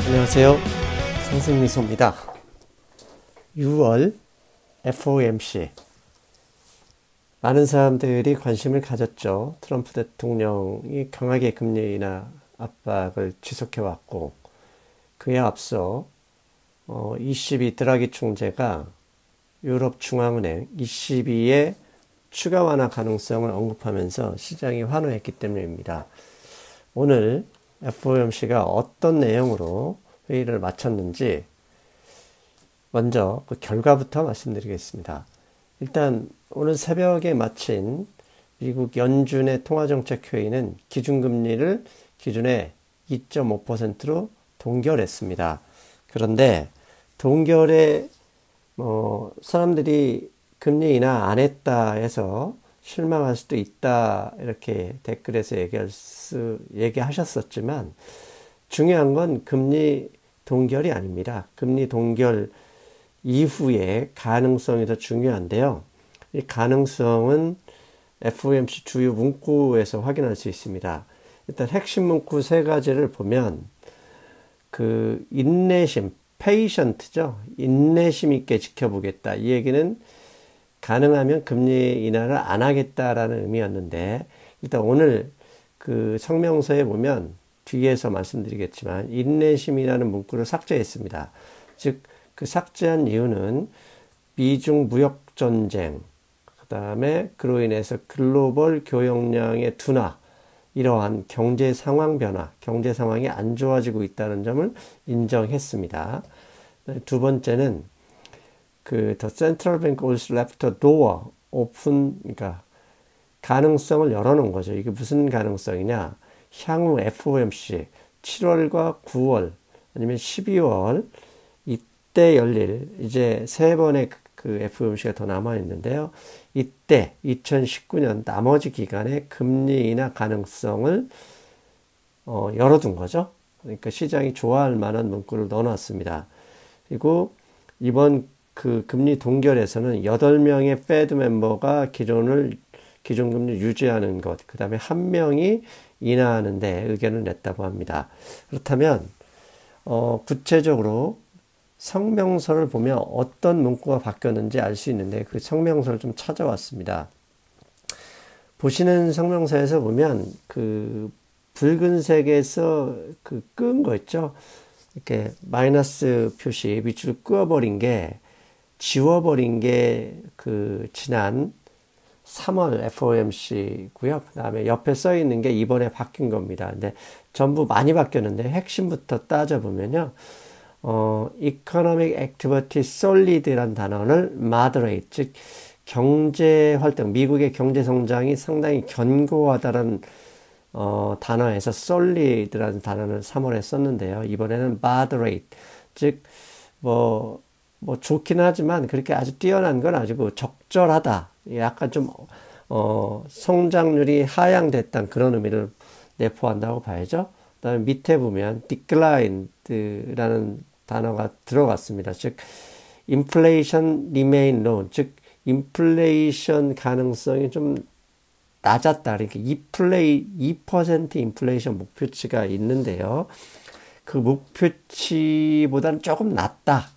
안녕하세요. 상승미소입니다. 6월 FOMC 많은 사람들이 관심을 가졌죠. 트럼프 대통령이 강하게 금리 인하 압박을 지속해왔고, 그에 앞서 ECB 드라기 총재가 유럽 중앙은행 ECB의 추가 완화 가능성을 언급하면서 시장이 환호했기 때문입니다. 오늘 FOMC가 어떤 내용으로 회의를 마쳤는지 먼저 그 결과부터 말씀드리겠습니다. 일단 오늘 새벽에 마친 미국 연준의 통화정책회의는 기준금리를 기존에 2.5%로 동결했습니다. 그런데 동결에 사람들이 금리 인하 안 했다 해서 실망할 수도 있다 이렇게 댓글에서 얘기하셨었지만, 중요한 건 금리 동결이 아닙니다. 금리 동결 이후의 가능성이 더 중요한데요. 이 가능성은 FOMC 주요 문구에서 확인할 수 있습니다. 일단 핵심 문구 세 가지를 보면 그 인내심, patient죠. 인내심 있게 지켜보겠다. 이 얘기는 가능하면 금리 인하를 안 하겠다라는 의미였는데, 일단 오늘 그 성명서에 보면 뒤에서 말씀드리겠지만 인내심이라는 문구를 삭제했습니다. 즉 그 삭제한 이유는 미중 무역 전쟁, 그 다음에 그로 인해서 글로벌 교역량의 둔화, 이러한 경제 상황 변화, 경제 상황이 안 좋아지고 있다는 점을 인정했습니다. 두 번째는 the central bank also left the door open, 그러니까 가능성을 열어놓은 거죠. 이게 무슨 가능성이냐? 향후 FOMC 7월과 9월 아니면 12월 이때 열릴 이제 세 번의 그 FOMC가 더 남아 있는데요. 이때 2019년 나머지 기간에 금리 인하 가능성을 열어둔 거죠. 그러니까 시장이 좋아할 만한 문구를 넣어놨습니다. 그리고 이번 그 금리 동결에서는 8명의 페드 멤버가 기존금리 유지하는 것, 그 다음에 1명이 인하하는데 의견을 냈다고 합니다. 그렇다면 구체적으로 성명서를 보면 어떤 문구가 바뀌었는지 알 수 있는데, 그 성명서를 좀 찾아왔습니다. 보시는 성명서에서 보면 그 붉은색에서 그 끄은 거 있죠? 이렇게 마이너스 표시 밑으로 끄어버린 게, 지워버린 게 그 지난 3월 FOMC고요. 그 다음에 옆에 써 있는 게 이번에 바뀐 겁니다. 근데 전부 많이 바뀌었는데 핵심부터 따져보면요. Economic Activity Solid라는 단어를 moderate, 즉 경제활동, 미국의 경제성장이 상당히 견고하다는 단어에서 solid라는 단어를 3월에 썼는데요. 이번에는 moderate, 즉 좋긴 하지만 그렇게 아주 뛰어난 건 아니고 적절하다. 약간 좀 성장률이 하향됐다는 그런 의미를 내포한다고 봐야죠. 그다음에 밑에 보면 declined라는 단어가 들어갔습니다. 즉 inflation remain low, 즉 인플레이션 가능성이 좀 낮았다. 그러니까 2% 인플레이션 목표치가 있는데요. 그 목표치보다는 조금 낮다.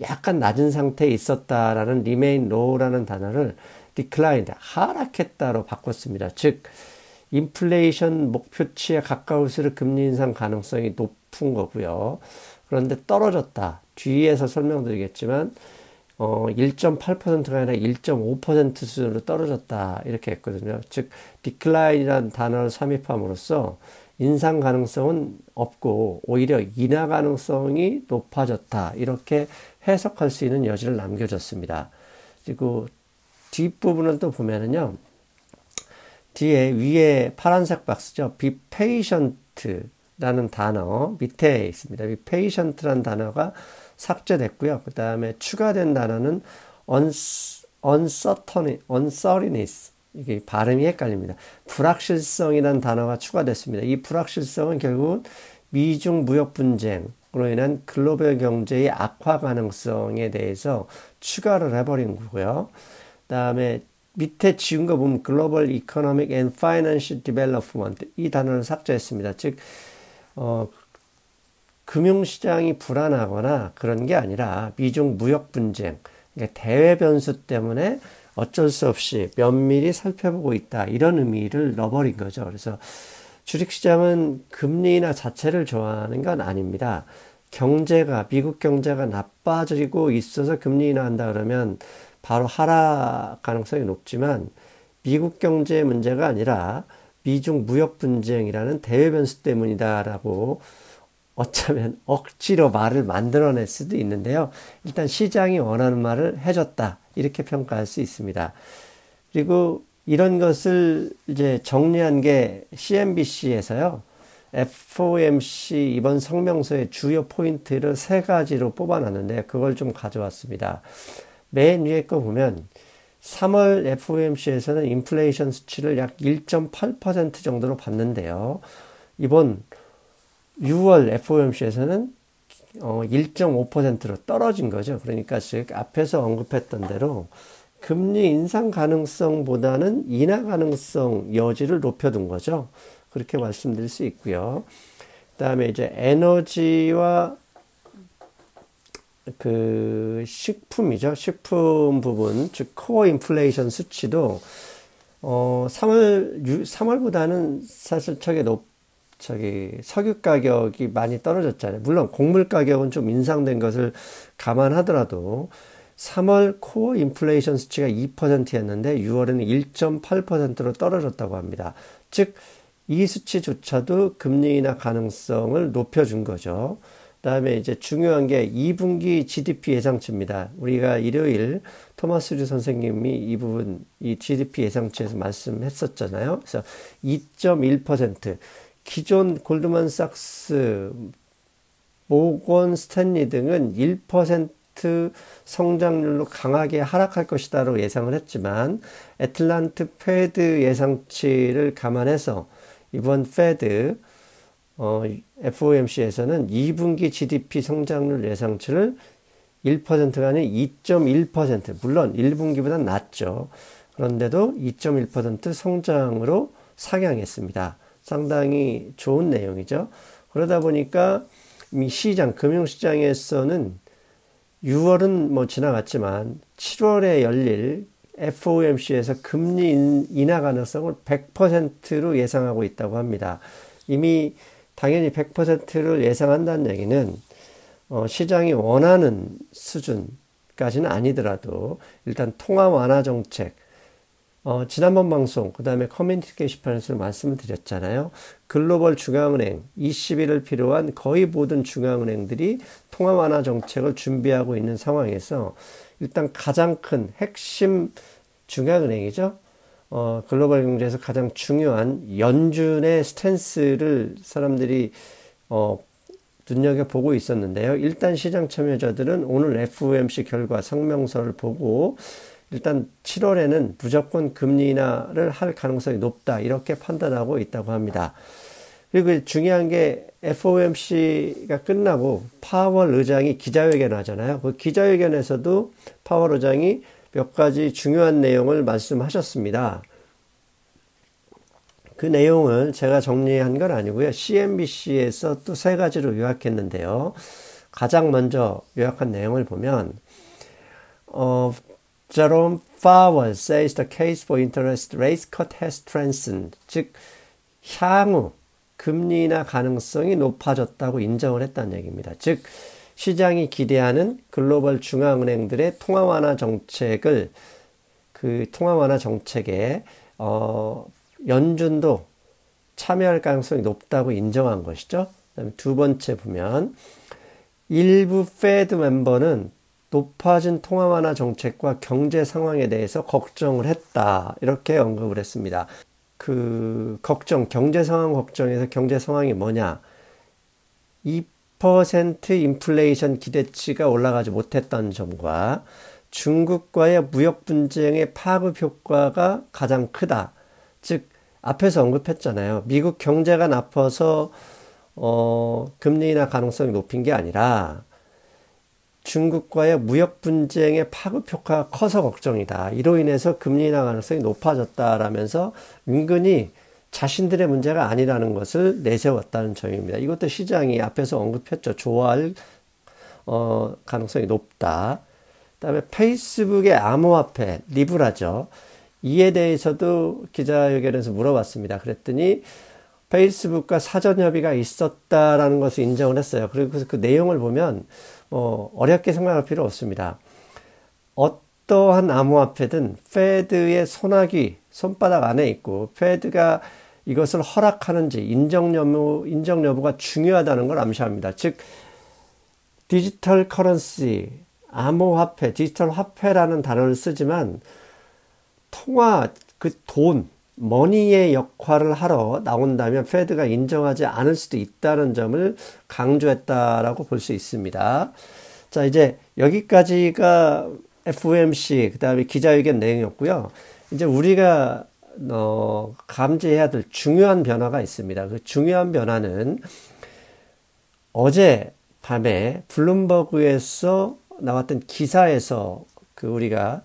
약간 낮은 상태에 있었다라는 remain low라는 단어를 declined, 하락했다로 바꿨습니다. 즉 인플레이션 목표치에 가까울수록 금리 인상 가능성이 높은 거고요. 그런데 떨어졌다. 뒤에서 설명드리겠지만 1.8%가 아니라 1.5% 수준으로 떨어졌다. 이렇게 했거든요. 즉 decline이라는 단어를 삽입함으로써 인상 가능성은 없고 오히려 인하 가능성이 높아졌다. 이렇게 해석할 수 있는 여지를 남겨줬습니다. 그리고 뒷부분을 또 보면은요. 뒤에 위에 파란색 박스죠. be patient라는 단어 밑에 있습니다. be patient라는 단어가 삭제됐고요. 그 다음에 추가된 단어는 uncertainty, 이게 발음이 헷갈립니다. 불확실성이라는 단어가 추가됐습니다. 이 불확실성은 결국은 미중 무역 분쟁으로 인한 글로벌 경제의 악화 가능성에 대해서 추가를 해버린 거고요. 그 다음에 밑에 지운 거 보면 Global Economic and Financial Development, 이 단어를 삭제했습니다. 즉 금융시장이 불안하거나 그런 게 아니라 미중 무역 분쟁, 그러니까 대외 변수 때문에 어쩔 수 없이 면밀히 살펴보고 있다. 이런 의미를 넣어버린 거죠. 그래서 주식시장은 금리 인하 자체를 좋아하는 건 아닙니다. 미국 경제가 나빠지고 있어서 금리 인하한다 그러면 바로 하락 가능성이 높지만 미국 경제의 문제가 아니라 미중 무역 분쟁이라는 대외 변수 때문이다라고 어쩌면 억지로 말을 만들어낼 수도 있는데요. 일단 시장이 원하는 말을 해줬다. 이렇게 평가할 수 있습니다. 그리고 이런 것을 이제 정리한 게 CNBC에서요. FOMC 이번 성명서의 주요 포인트를 3가지로 뽑아놨는데 그걸 좀 가져왔습니다. 맨 위에 거 보면 3월 FOMC에서는 인플레이션 수치를 약 1.8% 정도로 봤는데요. 이번 6월 FOMC에서는 1.5%로 떨어진 거죠. 그러니까 즉 앞에서 언급했던 대로 금리 인상 가능성보다는 인하 가능성 여지를 높여둔 거죠. 그렇게 말씀드릴 수 있고요. 그다음에 이제 에너지와 그 식품이죠. 식품 부분, 즉 코어 인플레이션 수치도 3월보다는 사실 석유 가격이 많이 떨어졌잖아요. 물론 곡물 가격은 좀 인상된 것을 감안하더라도 3월 코어 인플레이션 수치가 2%였는데 6월에는 1.8%로 떨어졌다고 합니다. 즉 이 수치조차도 금리 인하 가능성을 높여준 거죠. 그다음에 이제 중요한 게 2분기 GDP 예상치입니다. 우리가 일요일 토마스 류 선생님이 이 GDP 예상치에서 말씀했었잖아요. 그래서 2.1%, 기존 골드만삭스, 모건 스탠리 등은 1% 성장률로 강하게 하락할 것이다라고 예상을 했지만 애틀란트 페드 예상치를 감안해서 이번 페드 FOMC에서는 2분기 GDP 성장률 예상치를 1%가 아닌 2.1%, 물론 1분기보다는 낮죠. 그런데도 2.1% 성장으로 상향했습니다. 상당히 좋은 내용이죠. 그러다 보니까 이 금융시장에서는 6월은 뭐 지나갔지만 7월에 열릴 FOMC에서 금리 인하 가능성을 100%로 예상하고 있다고 합니다. 이미 당연히 100%를 예상한다는 얘기는 시장이 원하는 수준까지는 아니더라도 일단 통화 완화 정책, 지난번 방송, 그 다음에 커뮤니티 게시판에서 말씀을 드렸잖아요. 글로벌 중앙은행, ECB를 필요한 거의 모든 중앙은행들이 통화 완화 정책을 준비하고 있는 상황에서 일단 가장 큰 핵심 중앙은행이죠. 글로벌 경제에서 가장 중요한 연준의 스탠스를 사람들이 눈여겨보고 있었는데요. 일단 시장 참여자들은 오늘 FOMC 결과 성명서를 보고 일단 7월에는 무조건 금리 인하를 할 가능성이 높다 이렇게 판단하고 있다고 합니다. 그리고 중요한 게 FOMC가 끝나고 파월 의장이 기자회견을 하잖아요. 그 기자회견에서도 파월 의장이 몇 가지 중요한 내용을 말씀하셨습니다. 그 내용을 제가 정리한 건 아니고요. CNBC에서 또 3가지로 요약했는데요. 가장 먼저 요약한 내용을 보면 Jerome Powell says the case for interest rate cut has strengthened. 즉 향후 금리 인하 가능성이 높아졌다고 인정을 했다는 얘기입니다. 즉 시장이 기대하는 글로벌 중앙은행들의 통화 완화 정책을 그 통화 완화 정책에 연준도 참여할 가능성이 높다고 인정한 것이죠. 그다음에 두 번째 보면 일부 페드 멤버는 높아진 통화 완화 정책과 경제 상황에 대해서 걱정을 했다. 이렇게 언급을 했습니다. 그 경제 상황 걱정에서 경제 상황이 뭐냐? 2% 인플레이션 기대치가 올라가지 못했다는 점과 중국과의 무역 분쟁의 파급 효과가 가장 크다. 즉 앞에서 언급했잖아요. 미국 경제가 나빠서 금리 인하 가능성이 높인 게 아니라 중국과의 무역 분쟁의 파급 효과가 커서 걱정이다. 이로 인해서 금리 인하 가능성이 높아졌다라면서 은근히 자신들의 문제가 아니라는 것을 내세웠다는 점입니다. 이것도 시장이 앞에서 언급했죠. 좋아할 가능성이 높다. 그다음에 페이스북의 암호화폐 리브라죠. 이에 대해서도 기자회견에서 물어봤습니다. 그랬더니 페이스북과 사전 협의가 있었다라는 것을 인정을 했어요. 그리고 그 내용을 보면 어렵게 생각할 필요 없습니다. 어떠한 암호화폐든 페드의 손바닥 안에 있고 페드가 이것을 허락하는지 인정 여부가 중요하다는 걸 암시합니다. 즉 디지털 커런시, 암호화폐, 디지털 화폐라는 단어를 쓰지만 통화, 그 돈, 머니의 역할을 하러 나온다면 페드가 인정하지 않을 수도 있다는 점을 강조했다라고 볼 수 있습니다. 자, 이제 여기까지가 FOMC, 그 다음에 기자회견 내용이었고요. 이제 우리가 감지해야 될 중요한 변화가 있습니다. 그 중요한 변화는 어제 밤에 블룸버그에서 나왔던 기사에서 우리가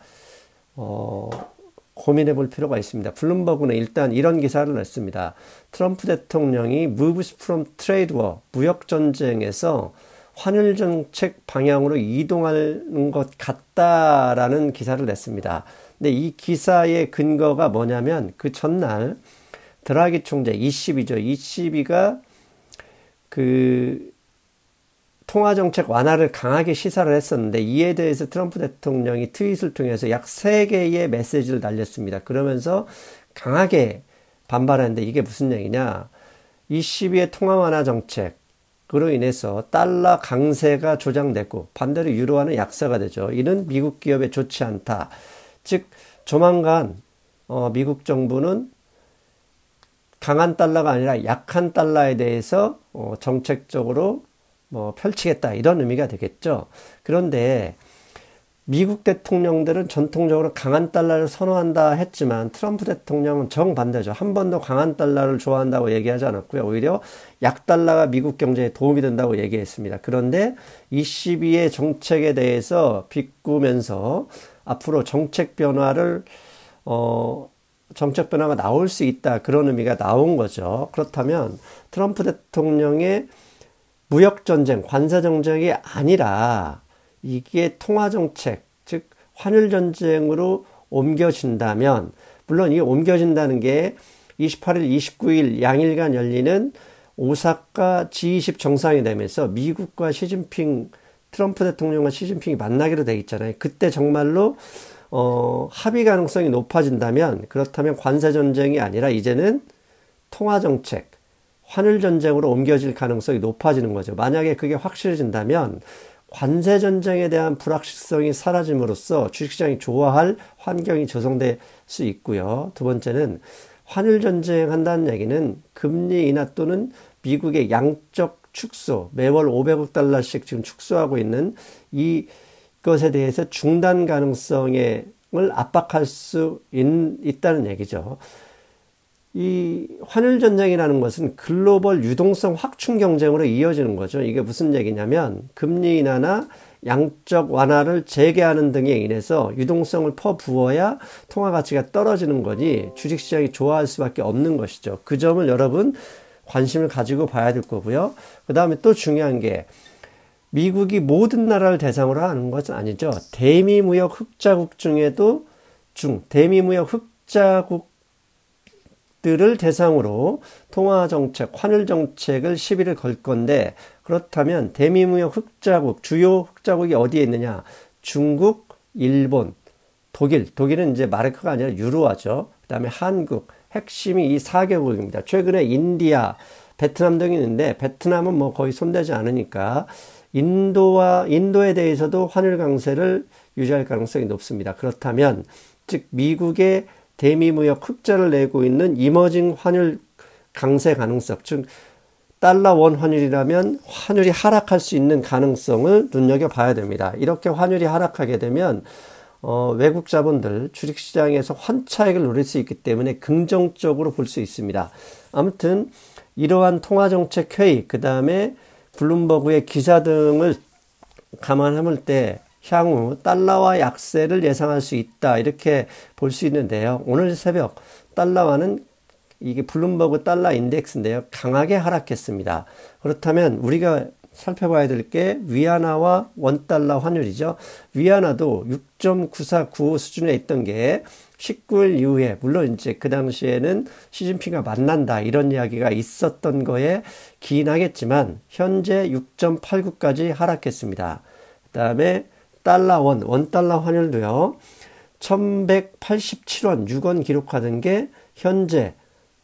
고민해 볼 필요가 있습니다. 블룸버그는 일단 이런 기사를 냈습니다. 트럼프 대통령이 moves from trade war, 무역 전쟁에서 환율 정책 방향으로 이동하는 것 같다라는 기사를 냈습니다. 근데 이 기사의 근거가 뭐냐면 그 전날 드라기 총재 ECB죠. ECB가 그 통화정책 완화를 강하게 시사를 했었는데 이에 대해서 트럼프 대통령이 트윗을 통해서 약 3개의 메시지를 날렸습니다. 그러면서 강하게 반발했는데 이게 무슨 얘기냐. ECB의 통화 완화 정책으로 인해서 달러 강세가 조장됐고 반대로 유로화는 약세가 되죠. 이는 미국 기업에 좋지 않다. 즉 조만간 미국 정부는 강한 달러가 아니라 약한 달러에 대해서 정책적으로 펼치겠다 이런 의미가 되겠죠. 그런데 미국 대통령들은 전통적으로 강한 달러를 선호한다 했지만 트럼프 대통령은 정반대죠. 한 번도 강한 달러를 좋아한다고 얘기하지 않았고요. 오히려 약달러가 미국 경제에 도움이 된다고 얘기했습니다. 그런데 ECB의 정책에 대해서 비꾸면서 앞으로 정책 변화가 나올 수 있다. 그런 의미가 나온 거죠. 그렇다면 트럼프 대통령의 무역전쟁, 관세정책이 아니라 이게 통화정책, 즉 환율전쟁으로 옮겨진다면 물론 이게 옮겨진다는 게 28일, 29일 양일간 열리는 오사카 G20 정상회담에서 미국과 트럼프 대통령과 시진핑이 만나기로 돼 있잖아요. 그때 정말로 합의 가능성이 높아진다면 그렇다면 관세전쟁이 아니라 이제는 통화정책, 환율전쟁으로 옮겨질 가능성이 높아지는 거죠. 만약에 그게 확실해진다면 관세전쟁에 대한 불확실성이 사라짐으로써 주식시장이 좋아할 환경이 조성될 수 있고요. 두 번째는 환율전쟁 한다는 얘기는 금리 인하 또는 미국의 양적 축소, 매월 500억 달러씩 지금 축소하고 있는 이것에 대해서 중단 가능성을 압박할 수 있다는 얘기죠. 이 환율전쟁이라는 것은 글로벌 유동성 확충 경쟁으로 이어지는 거죠. 이게 무슨 얘기냐면 금리 인하나 양적 완화를 재개하는 등에 인해서 유동성을 퍼부어야 통화 가치가 떨어지는 거니 주식시장이 좋아할 수밖에 없는 것이죠. 그 점을 여러분 관심을 가지고 봐야 될 거고요. 그 다음에 또 중요한 게 미국이 모든 나라를 대상으로 하는 것은 아니죠. 대미무역 흑자국 중에도 대미무역 흑자국 들을 대상으로 통화정책, 환율정책을 시비를 걸 건데 그렇다면 대미무역 흑자국, 주요 흑자국이 어디에 있느냐? 중국, 일본, 독일은 이제 마르크가 아니라 유로화죠. 그 다음에 한국, 핵심이 이 4개국입니다. 최근에 인디아, 베트남 등이 있는데 베트남은 뭐 거의 손대지 않으니까 인도에 대해서도 환율 강세를 유지할 가능성이 높습니다. 그렇다면 즉 미국의 대미무역 흑자를 내고 있는 이머징 환율 강세 가능성, 즉 달러 원 환율이라면 환율이 하락할 수 있는 가능성을 눈여겨봐야 됩니다. 이렇게 환율이 하락하게 되면 외국 자본들 주식시장에서 환차익을 노릴 수 있기 때문에 긍정적으로 볼 수 있습니다. 아무튼 이러한 통화정책 회의, 그 다음에 블룸버그의 기사 등을 감안할 때 향후 달러화 약세를 예상할 수 있다 이렇게 볼 수 있는데요. 오늘 새벽 달러화는 이게 블룸버그 달러 인덱스인데요. 강하게 하락했습니다. 그렇다면 우리가 살펴봐야 될 게 위안화와 원달러 환율이죠. 위안화도 6.9495 수준에 있던 게 19일 이후에, 물론 이제 그 당시에는 시진핑과 만난다 이런 이야기가 있었던 거에 기인하겠지만 현재 6.89까지 하락했습니다. 그 다음에 원달러 환율도요. 1187원 6원 기록하던 게 현재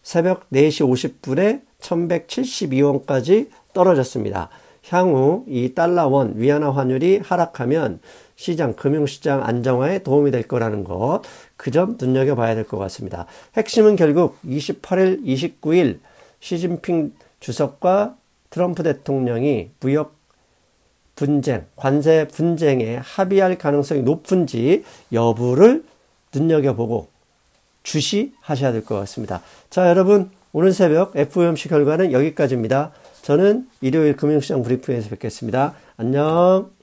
새벽 4시 50분에 1172원까지 떨어졌습니다. 향후 이 달러원 위안화 환율이 하락하면 금융시장 안정화에 도움이 될 거라는 것, 그 점 눈여겨봐야 될 것 같습니다. 핵심은 결국 28일, 29일 시진핑 주석과 트럼프 대통령이 무역 분쟁, 관세 분쟁에 합의할 가능성이 높은지 여부를 눈여겨보고 주시하셔야 될 것 같습니다. 자, 여러분, 오늘 새벽 FOMC 결과는 여기까지입니다. 저는 일요일 금융시장 브리핑에서 뵙겠습니다. 안녕.